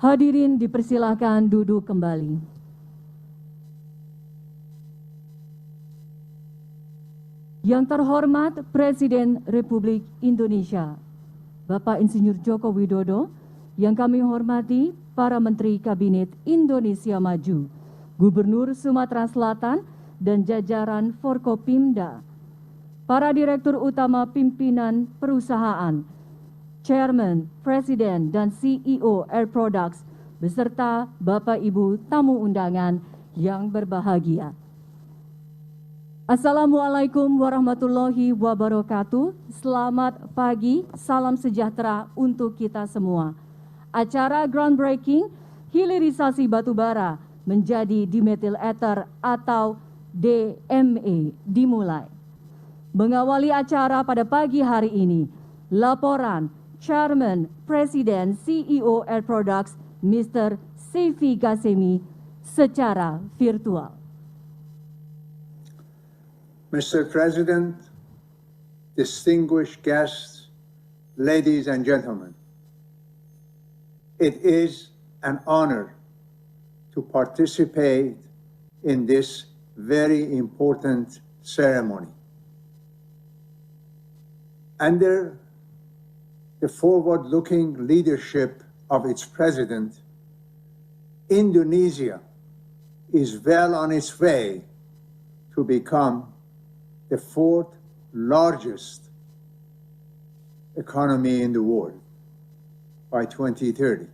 Hadirin dipersilahkan duduk kembali. Yang terhormat Presiden Republik Indonesia, Bapak Insinyur Joko Widodo, yang kami hormati para Menteri Kabinet Indonesia Maju, Gubernur Sumatera Selatan dan jajaran Forkopimda, para Direktur Utama Pimpinan Perusahaan, Chairman, Presiden, dan CEO Air Products, beserta Bapak Ibu tamu undangan yang berbahagia. Assalamualaikum warahmatullahi wabarakatuh. Selamat pagi, salam sejahtera untuk kita semua. Acara groundbreaking hilirisasi batubara menjadi dimethyl ether atau DME dimulai. Mengawali acara pada pagi hari ini, laporan Chairman, Presiden, CEO Air Products, Mr. Seifi Ghasemi secara virtual. Mr. President, distinguished guests, ladies and gentlemen, it is an honor to participate in this very important ceremony. Under the forward-looking leadership of its president, Indonesia is well on its way to become the fourth largest economy in the world by 2030.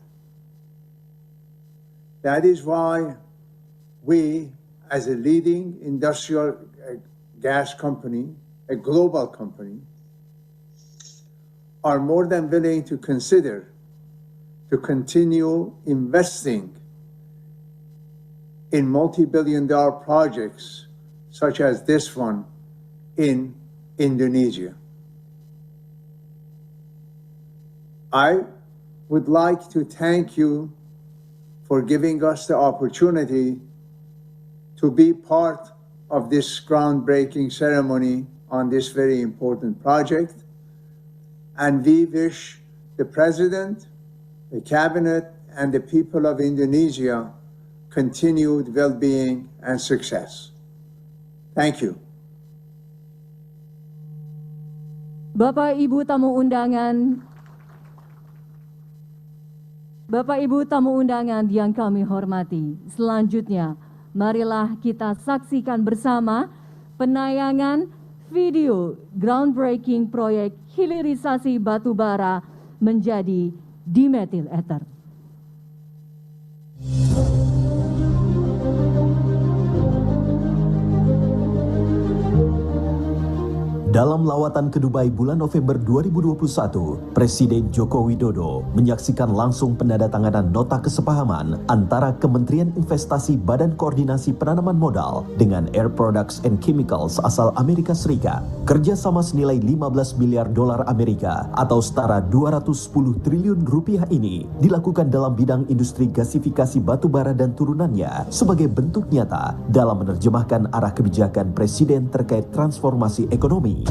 That is why we, as a leading industrial gas company, a global company, are more than willing to consider to continue investing in multi-billion-dollar projects such as this one in Indonesia. I would like to thank you for giving us the opportunity to be part of this groundbreaking ceremony on this very important project. And we wish the President, the Cabinet, and the people of Indonesia continued well-being and success. Thank you. Bapak Ibu tamu undangan yang kami hormati, selanjutnya marilah kita saksikan bersama penayangan video groundbreaking proyek hilirisasi batubara menjadi dimethyl ether. Dalam lawatan ke Dubai bulan November 2021, Presiden Joko Widodo menyaksikan langsung penandatanganan nota kesepahaman antara Kementerian Investasi Badan Koordinasi Penanaman Modal dengan Air Products and Chemicals asal Amerika Serikat. Kerjasama senilai 15 miliar dolar Amerika atau setara 210 triliun rupiah ini dilakukan dalam bidang industri gasifikasi batubara dan turunannya sebagai bentuk nyata dalam menerjemahkan arah kebijakan Presiden terkait transformasi ekonomi.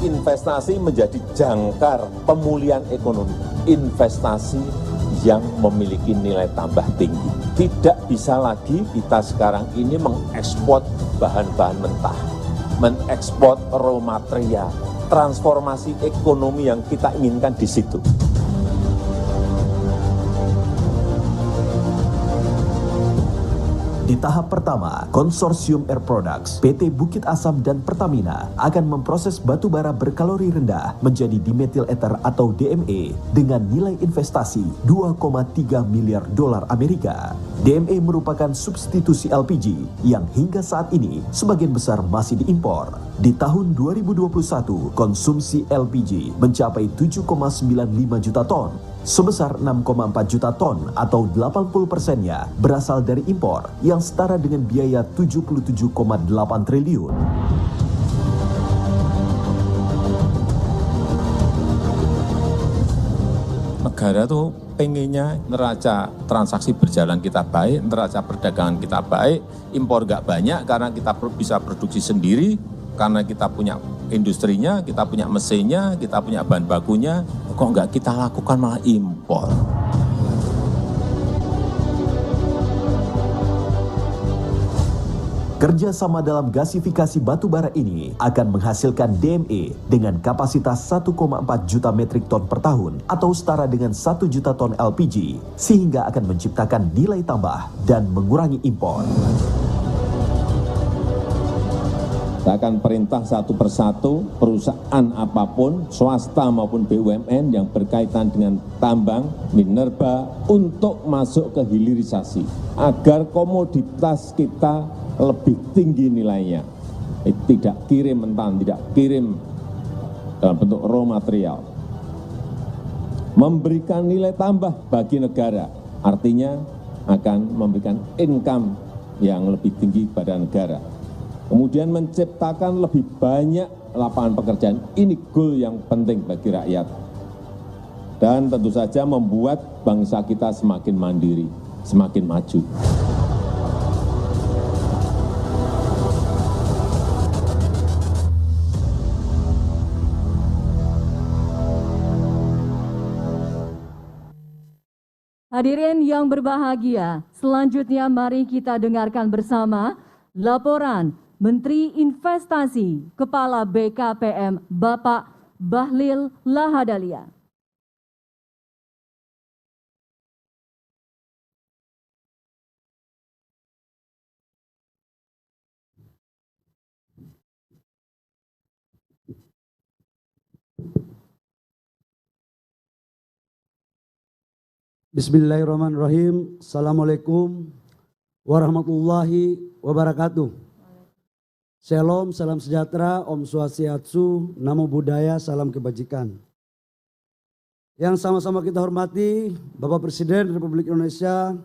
Investasi menjadi jangkar pemulihan ekonomi. Investasi yang memiliki nilai tambah tinggi. Tidak bisa lagi kita sekarang ini mengekspor bahan-bahan mentah, mengekspor raw material. Transformasi ekonomi yang kita inginkan di situ. Di tahap pertama, Konsorsium Air Products, PT Bukit Asam dan Pertamina akan memproses batubara berkalori rendah menjadi dimethyl ether atau DME dengan nilai investasi 2,3 miliar dolar Amerika. DME merupakan substitusi LPG yang hingga saat ini sebagian besar masih diimpor. Di tahun 2021, konsumsi LPG mencapai 7,95 juta ton. Sebesar 6,4 juta ton atau 80%-nya berasal dari impor yang setara dengan biaya 77,8 triliun. negara tuh pengennya neraca transaksi berjalan kita baik, neraca perdagangan kita baik, impor nggak banyak karena kita bisa produksi sendiri, karena kita punya industrinya, kita punya mesinnya, kita punya bahan bakunya, kok nggak kita lakukan malah impor. Kerjasama dalam gasifikasi batubara ini akan menghasilkan DME dengan kapasitas 1,4 juta metrik ton per tahun atau setara dengan 1 juta ton LPG, sehingga akan menciptakan nilai tambah dan mengurangi impor. Saya akan perintah satu persatu perusahaan apapun, swasta maupun BUMN yang berkaitan dengan tambang, minerba, untuk masuk ke hilirisasi agar komoditas kita lebih tinggi nilainya. Tidak kirim mentah, tidak kirim dalam bentuk raw material. Memberikan nilai tambah bagi negara, artinya akan memberikan income yang lebih tinggi pada negara. Kemudian menciptakan lebih banyak lapangan pekerjaan. Ini goal yang penting bagi rakyat. Dan tentu saja membuat bangsa kita semakin mandiri, semakin maju. Hadirin yang berbahagia, selanjutnya mari kita dengarkan bersama laporan Menteri Investasi Kepala BKPM Bapak Bahlil Lahadalia. Bismillahirrahmanirrahim. Assalamualaikum warahmatullahi wabarakatuh. Shalom, salam sejahtera, Om Swastiastu, Namo Buddhaya, salam kebajikan. Yang sama-sama kita hormati Bapak Presiden Republik Indonesia,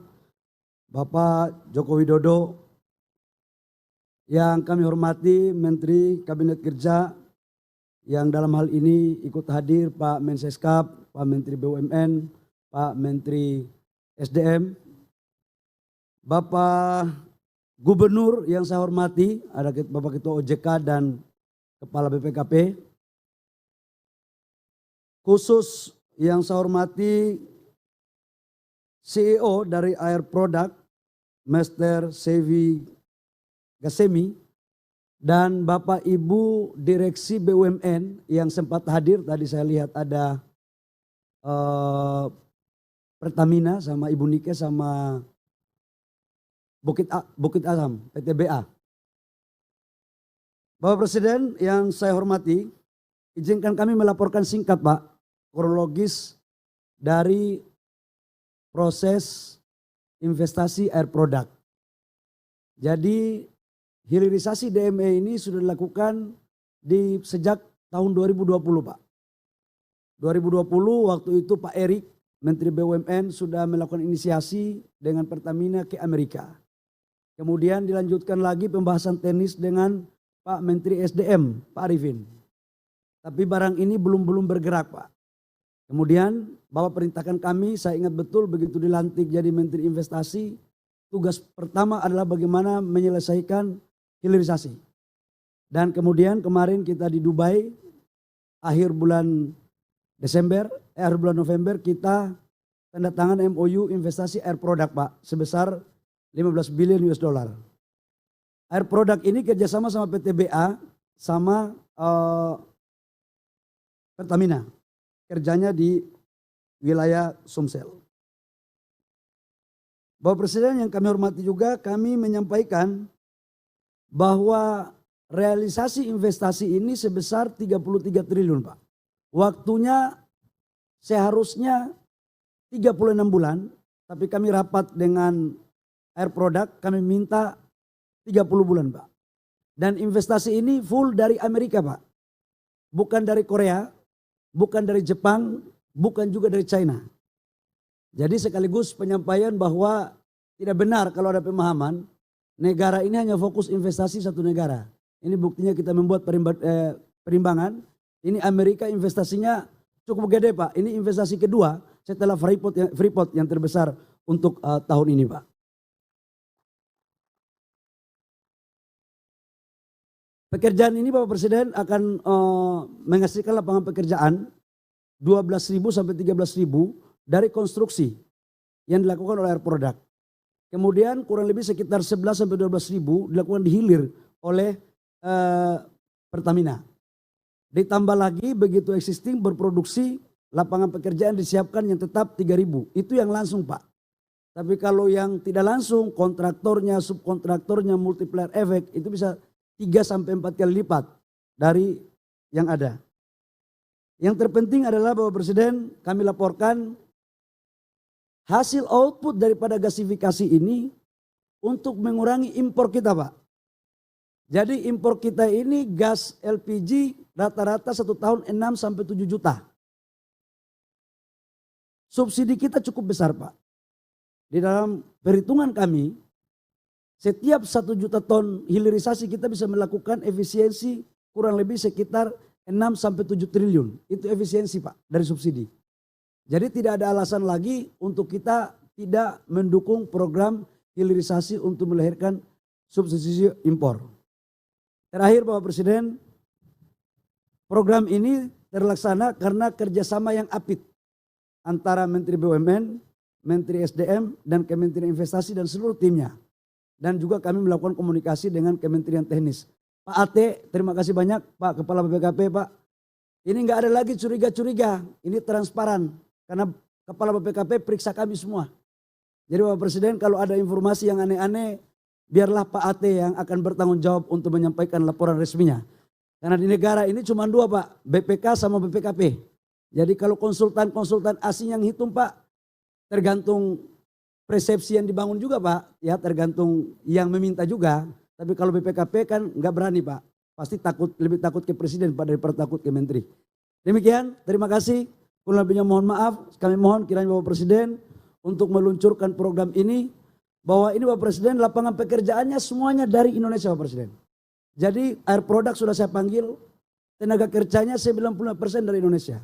Bapak Joko Widodo, yang kami hormati Menteri Kabinet Kerja, yang dalam hal ini ikut hadir Pak Menseskap, Pak Menteri BUMN, Pak Menteri SDM, Bapak Gubernur yang saya hormati, ada Bapak Ketua OJK dan Kepala BPKP. Khusus yang saya hormati CEO dari Air Product, Mr. Sevi Gasemi, dan Bapak Ibu Direksi BUMN yang sempat hadir. Tadi saya lihat ada Pertamina sama Ibu Nike sama Bukit Asam, PTBA. Bapak Presiden yang saya hormati, izinkan kami melaporkan singkat Pak, kronologis dari proses investasi Air Product. Jadi hilirisasi DME ini sudah dilakukan sejak tahun 2020 Pak. 2020 waktu itu Pak Erik, Menteri BUMN sudah melakukan inisiasi dengan Pertamina ke Amerika. Kemudian dilanjutkan lagi pembahasan teknis dengan Pak Menteri SDM, Pak Arifin. Tapi barang ini belum bergerak Pak. Kemudian Bapak perintahkan kami, saya ingat betul begitu dilantik jadi Menteri Investasi, tugas pertama adalah bagaimana menyelesaikan hilirisasi. Dan kemudian kemarin kita di Dubai, akhir bulan November kita tanda tangan MOU investasi Air Product Pak, sebesar 15 billion US dollar. Air Product ini kerjasama sama PTBA sama Pertamina. Kerjanya di wilayah Sumsel. Bapak Presiden yang kami hormati juga, kami menyampaikan bahwa realisasi investasi ini sebesar 33 triliun Pak. Waktunya seharusnya 36 bulan, tapi kami rapat dengan Air Product, kami minta 30 bulan Pak. Dan investasi ini full dari Amerika Pak. Bukan dari Korea, bukan dari Jepang, bukan juga dari China. Jadi sekaligus penyampaian bahwa tidak benar kalau ada pemahaman negara ini hanya fokus investasi satu negara. Ini buktinya kita membuat perimbangan. Ini Amerika investasinya cukup gede Pak. Ini investasi kedua setelah Freeport yang terbesar untuk tahun ini, Pak. Pekerjaan ini Bapak Presiden akan menghasilkan lapangan pekerjaan 12.000 sampai 13.000 dari konstruksi yang dilakukan oleh Air Product. Kemudian kurang lebih sekitar 11 sampai 12.000 dilakukan di hilir oleh Pertamina. Ditambah lagi begitu existing berproduksi lapangan pekerjaan disiapkan yang tetap 3.000. Itu yang langsung, Pak. Tapi kalau yang tidak langsung, kontraktornya, subkontraktornya, multiplier efek itu bisa 3 sampai 4 kali lipat dari yang ada. Yang terpenting adalah Bapak Presiden, kami laporkan hasil output daripada gasifikasi ini untuk mengurangi impor kita, Pak. Jadi impor kita ini gas LPG rata-rata 1 tahun 6 sampai 7 juta. Subsidi kita cukup besar, Pak. Di dalam perhitungan kami, setiap 1 juta ton hilirisasi kita bisa melakukan efisiensi kurang lebih sekitar 6 sampai 7 triliun. Itu efisiensi, Pak, dari subsidi. Jadi tidak ada alasan lagi untuk kita tidak mendukung program hilirisasi untuk melahirkan subsidi impor. Terakhir Bapak Presiden, program ini terlaksana karena kerjasama yang apik antara Menteri BUMN, Menteri SDM, dan Kementerian Investasi dan seluruh timnya. Dan juga kami melakukan komunikasi dengan Kementerian Teknis. Pak Ate, terima kasih banyak Pak Kepala BPKP, Pak. Ini enggak ada lagi curiga-curiga, ini transparan. Karena Kepala BPKP periksa kami semua. Jadi Bapak Presiden kalau ada informasi yang aneh-aneh, biarlah Pak Ate yang akan bertanggung jawab untuk menyampaikan laporan resminya. Karena di negara ini cuma 2, Pak, BPK sama BPKP. Jadi kalau konsultan-konsultan asing yang hitung, Pak, tergantung persepsi yang dibangun juga, Pak, ya tergantung yang meminta juga. Tapi kalau BPKP kan nggak berani, Pak, pasti lebih takut ke presiden daripada takut ke menteri. Demikian, terima kasih. Kurang lebihnya mohon maaf. Kami mohon kiranya Bapak Presiden untuk meluncurkan program ini, bahwa ini Bapak Presiden lapangan pekerjaannya semuanya dari Indonesia, Bapak Presiden. Jadi Air Product sudah saya panggil, tenaga kerjanya 95% dari Indonesia.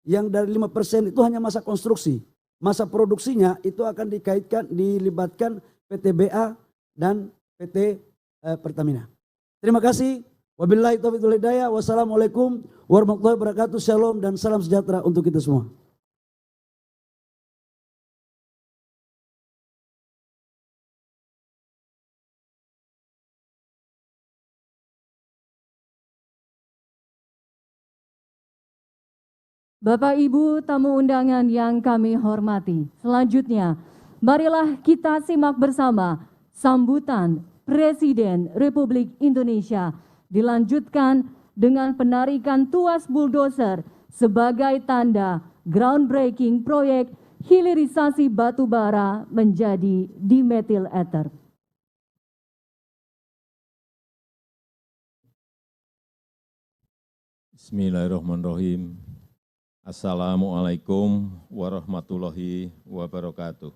Yang dari 5% itu hanya masa konstruksi. Masa produksinya itu akan dilibatkan PT BA dan PT Pertamina. Terima kasih. Wabillahi taufiq wal hidayah. Wassalamualaikum warahmatullahi wabarakatuh. Shalom dan salam sejahtera untuk kita semua. Bapak Ibu tamu undangan yang kami hormati, selanjutnya marilah kita simak bersama sambutan Presiden Republik Indonesia dilanjutkan dengan penarikan tuas bulldozer sebagai tanda groundbreaking proyek hilirisasi batu bara menjadi dimethyl ether. Bismillahirrahmanirrahim. Assalamualaikum warahmatullahi wabarakatuh.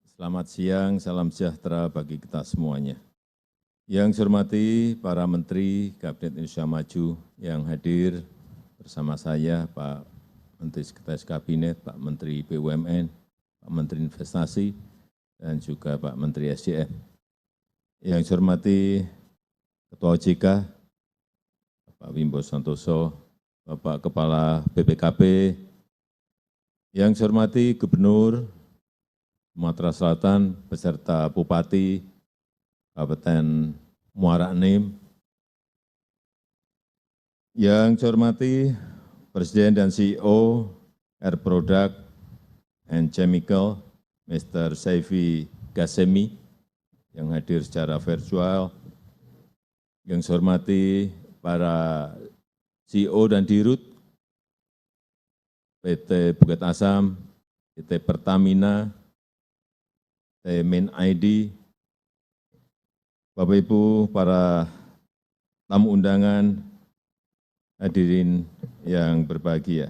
Selamat siang, salam sejahtera bagi kita semuanya. Yang saya hormati para Menteri Kabinet Indonesia Maju yang hadir bersama saya, Pak Menteri Sekretaris Kabinet, Pak Menteri BUMN, Pak Menteri Investasi, dan juga Pak Menteri SDM. Yang saya hormati Ketua OJK, Pak Wimbo Santoso, Bapak Kepala BPKP, yang saya hormati Gubernur Sumatera Selatan beserta Bupati Kabupaten Muara Enim, yang saya hormati Presiden dan CEO Air Product and Chemical, Mr. Saifi Ghasemi, yang hadir secara virtual, yang saya hormati para CEO dan Dirut PT Bukit Asam, PT Pertamina, PT Min ID, Bapak Ibu, para tamu undangan, hadirin yang berbahagia.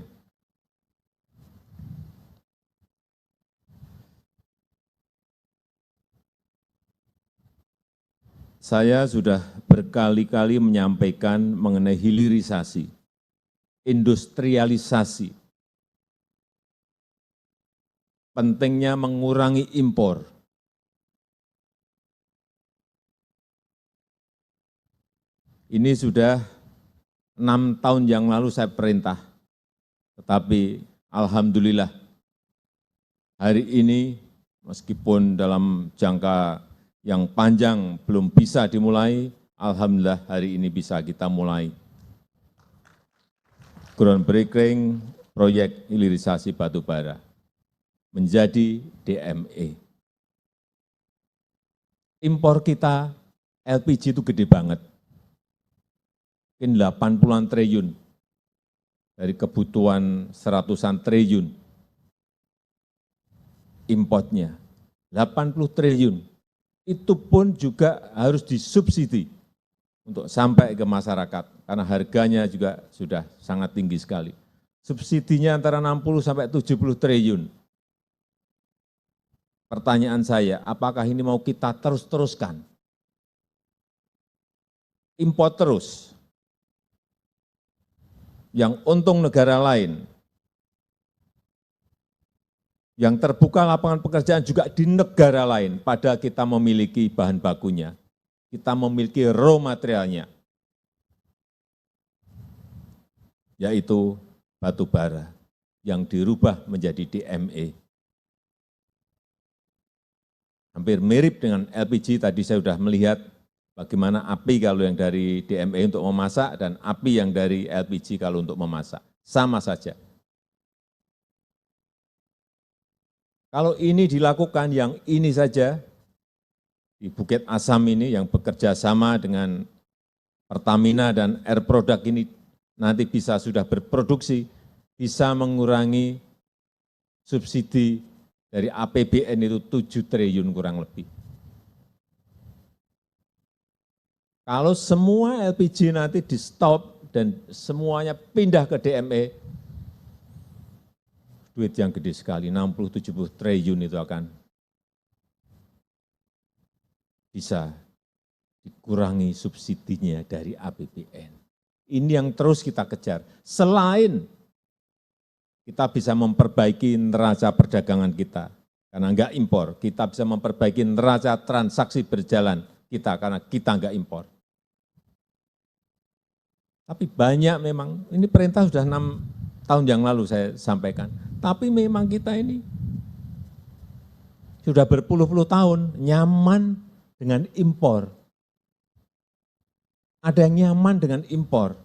Saya sudah berkali-kali menyampaikan mengenai hilirisasi, industrialisasi pentingnya mengurangi impor. Ini sudah 6 tahun yang lalu saya perintah, tetapi alhamdulillah hari ini meskipun dalam jangka yang panjang belum bisa dimulai, alhamdulillah hari ini bisa kita mulai. Groundbreaking proyek hilirisasi batu bara menjadi DME. Impor kita LPG itu gede banget. Mungkin 80-an triliun dari kebutuhan 100-an triliun importnya. 80 triliun. Itu pun juga harus disubsidi untuk sampai ke masyarakat karena harganya juga sudah sangat tinggi sekali. Subsidinya antara 60 sampai 70 triliun. Pertanyaan saya, apakah ini mau kita terus-teruskan? Impor terus. Yang untung negara lain, yang terbuka lapangan pekerjaan juga di negara lain, padahal kita memiliki bahan bakunya, kita memiliki raw materialnya, yaitu batu bara yang dirubah menjadi DME. Hampir mirip dengan LPG, tadi saya sudah melihat bagaimana api kalau yang dari DME untuk memasak dan api yang dari LPG kalau untuk memasak. Sama saja. Kalau ini dilakukan yang ini saja, di Bukit Asam ini yang bekerja sama dengan Pertamina dan Air Product ini nanti bisa sudah berproduksi, bisa mengurangi subsidi dari APBN itu 7 triliun kurang lebih. Kalau semua LPG nanti di stop dan semuanya pindah ke DME, duit yang gede sekali, 60-70 triliun itu akan bisa dikurangi subsidinya dari APBN. Ini yang terus kita kejar. Selain kita bisa memperbaiki neraca perdagangan kita, karena enggak impor, kita bisa memperbaiki neraca transaksi berjalan kita, karena kita enggak impor. Tapi banyak memang, ini perintah sudah 6 tahun yang lalu saya sampaikan. Tapi memang kita ini sudah berpuluh-puluh tahun nyaman dengan impor. Ada yang nyaman dengan impor.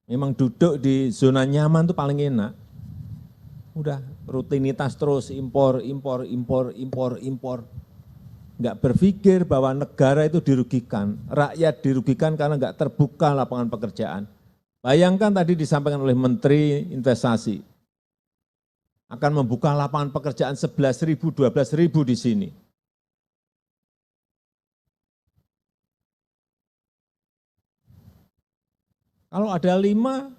Memang duduk di zona nyaman itu paling enak. Udah rutinitas terus impor. Enggak berpikir bahwa negara itu dirugikan, rakyat dirugikan karena enggak terbuka lapangan pekerjaan. Bayangkan tadi disampaikan oleh Menteri Investasi, akan membuka lapangan pekerjaan 11.000, 12.000 di sini. Kalau ada 5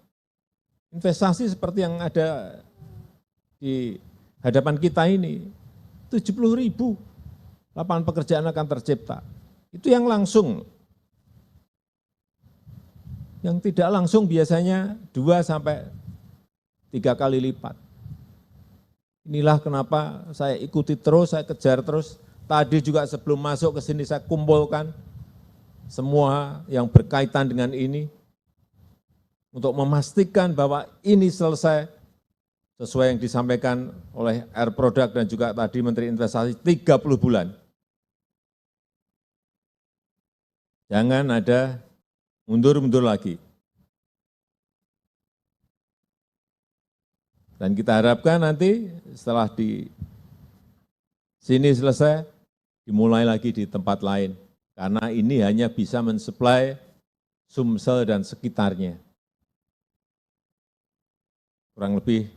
investasi seperti yang ada di hadapan kita ini, 70.000 lapangan pekerjaan akan tercipta. Itu yang langsung. Yang tidak langsung biasanya 2 sampai 3 kali lipat. Inilah kenapa saya ikuti terus, saya kejar terus. Tadi juga sebelum masuk ke sini saya kumpulkan semua yang berkaitan dengan ini untuk memastikan bahwa ini selesai sesuai yang disampaikan oleh Air Product dan juga tadi Menteri Investasi 30 bulan. Jangan ada mundur-mundur lagi. Dan kita harapkan nanti setelah di sini selesai, dimulai lagi di tempat lain. Karena ini hanya bisa mensuplai Sumsel dan sekitarnya. Kurang lebih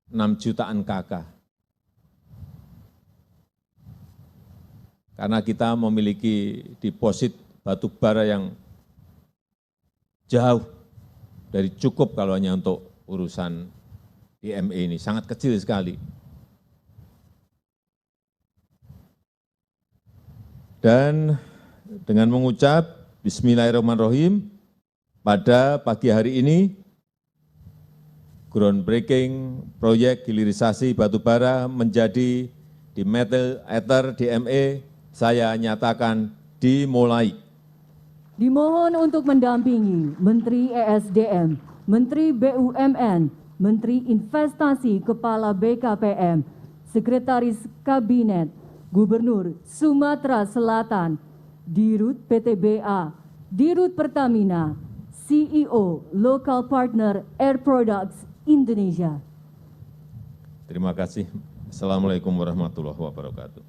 6 jutaan KK. Karena kita memiliki deposit batu bara yang jauh dari cukup kalau hanya untuk urusan DME ini, sangat kecil sekali. Dan dengan mengucap Bismillahirrahmanirrahim, pada pagi hari ini, groundbreaking proyek hilirisasi batubara menjadi dimethyl ether DME saya nyatakan dimulai. Dimohon untuk mendampingi Menteri ESDM, Menteri BUMN, Menteri Investasi Kepala BKPM, Sekretaris Kabinet, Gubernur Sumatera Selatan, Dirut PTBA, Dirut Pertamina, CEO Local Partner Air Products Indonesia. Terima kasih. Assalamualaikum warahmatullahi wabarakatuh.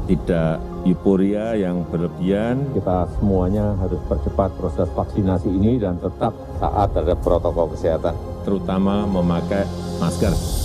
Tidak euforia yang berlebihan. Kita semuanya harus percepat proses vaksinasi ini dan tetap taat terhadap protokol kesehatan, terutama memakai masker.